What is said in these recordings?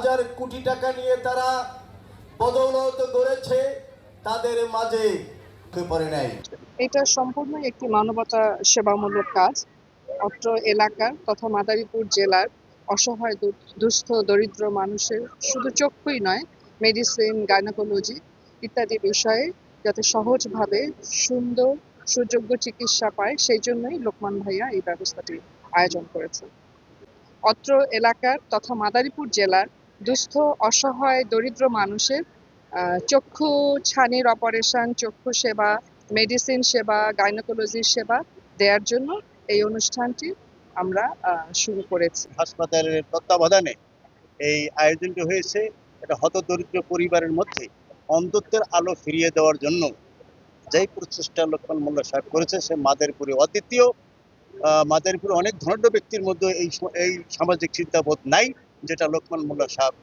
হাজার কোটি টাকা নিয়ে তারা বদৌলত করেছে, তাদের মাঝে পড়ে নাই। এটা সম্পূর্ণই একটি মানবতা সেবামূলক কাজ। অত্র এলাকার তথা মাদারীপুর জেলার অসহায় দুস্থ দরিদ্র মানুষের শুধু চক্ষুই নয়, মেডিসিন, গাইনোকোলজি ইত্যাদি বিষয়ে যাতে সহজভাবে সুন্দর সুযোগ্য চিকিৎসা পায়, সেই জন্যই লোকমান ভাইয়া এই ব্যবস্থাটি আয়োজন করেছেন। অত্র এলাকার তথা মাদারীপুর জেলার দুস্থ অসহায় দরিদ্র মানুষের চক্ষু ছানির অপারেশন, চক্ষু সেবা, মেডিসিন সেবা, গাইনোকোলজির সেবা দেওয়ার জন্য এই অনুষ্ঠানটি আমরা শুরু করেছি। হাসপাতালের তত্ত্বাবধানে এই আয়োজনটি হয়েছে। এটা হতদরিদ্র পরিবারের মধ্যে অন্ধত্বের আলো ফিরিয়ে দেওয়ার জন্য যেই প্রচেষ্টা লোকমান মোল্লা সাহেব করেছে, সে মাদারীপুরে অদ্বিতীয়। মাদারীপুরে অনেক ধনাঢ্য ব্যক্তির মধ্যে এই সামাজিক চিন্তাবোধ নাই, যেটা লোকমান মোল্লা সাহেব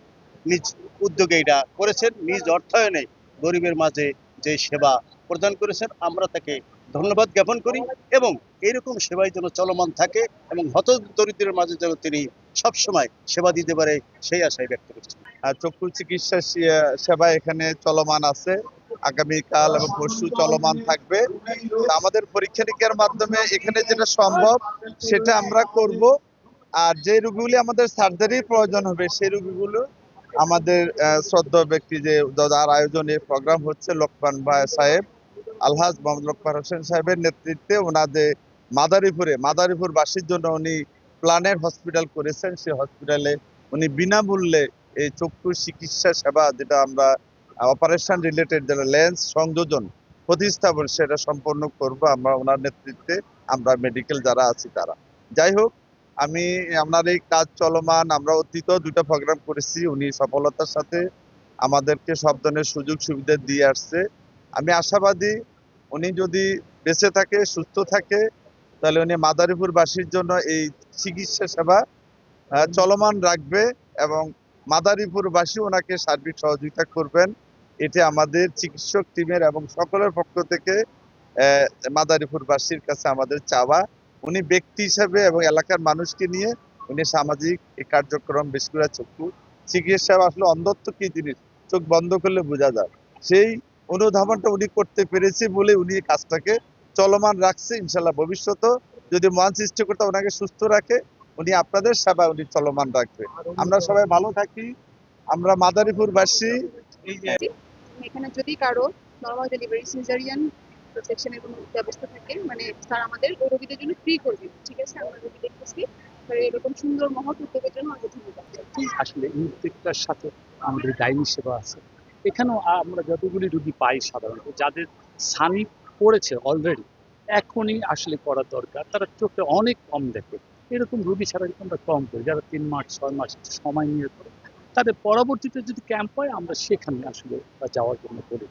নিজ উদ্যোগে এটা করেছেন, নিজ অর্থায়নে গরিবের মাঝে যে সেবা প্রদান করেছেন, আমরা তাকে ধন্যবাদ জ্ঞাপন করি এবং এইরকম সেবাই যেন চলমান থাকে এবং হতদরিদ্রের মাঝে যেন তিনি সবসময় সেবা দিতে পারে, সেই আশায় ব্যক্ত করছি। চক্ষু চিকিৎসা সেবা এখানে চলমান আছে, আগামীকাল এবং পরশু চলমান থাকবে। আমাদের পরীক্ষা নিরীক্ষার মাধ্যমে এখানে যেটা সম্ভব সেটা আমরা করব। আর যে রোগীগুলি আমাদের সার্জারির প্রয়োজন হবে সেই রোগীগুলো আমাদের শ্রদ্ধেয় ব্যক্তি যে যার আয়োজনে প্রোগ্রাম হচ্ছে, লোকমান ভাই সাহেব, আলহাজ মোহাম্মদ লোকমান হোসেন সাহেবের নেতৃত্বে ওনাদের মাদারীপুর বাসীর জন্য উনি প্ল্যানের হসপিটাল করেছেন। সেই হসপিটালে উনি বিনামূল্যে এই চক্ষু চিকিৎসা সেবা, যেটা আমরা অপারেশন রিলেটেড যেটা লেন্স সংযোজন প্রতিস্থাপন, সেটা সম্পন্ন করব আমরা ওনার নেতৃত্বে, আমরা মেডিকেল যারা আছি তারা। যাই হোক, আপনার এই কাজ চলমান। আমরা অতীতেও 2টা প্রোগ্রাম করেছি, উনি সফলতার সাথে আমাদেরকে সব ধরনের সুযোগ সুবিধা দিয়ে আসছে। আমি আশাবাদী উনি যদি বেঁচে থাকে, সুস্থ থাকে, তাহলে উনি মাদারীপুরবাসীর জন্য এই চিকিৎসা সেবা চলমান রাখবে এবং মাদারীপুরবাসী ওনাকে সার্বিক সহযোগিতা করবেন। এটি আমাদের চিকিৎসক টিমের এবং সকলের পক্ষ থেকে মাদারীপুরবাসীর কাছে আমাদের চাওয়া। উনি ব্যক্তি হিসাবে এবং এলাকার মানুষকে নিয়ে উনি সামাজিক এই কার্যক্রম, বিশেষ করে চক্ষু চিকিৎসা, আসলে অন্ধত্ব কি জিনিস চোখ বন্ধ করলে বোঝা যায়, সেই অনুধাবনটা উনি করতে পেরেছে বলে উনি এই কাজটাকে চলমান রাখছে। ইনশাল্লাহ ভবিষ্যতেও যদি মহান সৃষ্টিকর্তা ওনাকে সুস্থ রাখে, উনি আপনাদের সেবা উনি চলমান রাখবে। আমরা সবাই ভালো থাকি। আমরা মাদারীপুরবাসী। এখানে যদি কারো নর্মাল ডেলিভারি, সিজারিয়ান সেকশনের কোনো ব্যবস্থা থাকে, মানে স্যার আমাদের ওই রোগীদের জন্য ফ্রি করবে। ঠিক আছে, আমরা রোগী দেখতেছি, এরকম সুন্দর মহৎ উদ্যোগের জন্য অনেক ধন্যবাদ। আসলে এই উদ্যোগটার সাথে আমাদের গাইনি সেবা আছে। এখানেও আমরা যতগুলি রুগী পাই, সাধারণত যাদের ছানি পড়েছে অলরেডি, এখনই আসলে করা দরকার। তারা চোখে অনেক কম দেখে, এরকম রুগী ছাড়া কিন্তু আমরা কম করি। যারা 3 মাস 6 মাস সময় নিয়ে করে, তাদের পরবর্তীতে যদি ক্যাম্প হয় আমরা সেখানে আসলে যাওয়ার জন্য বলি।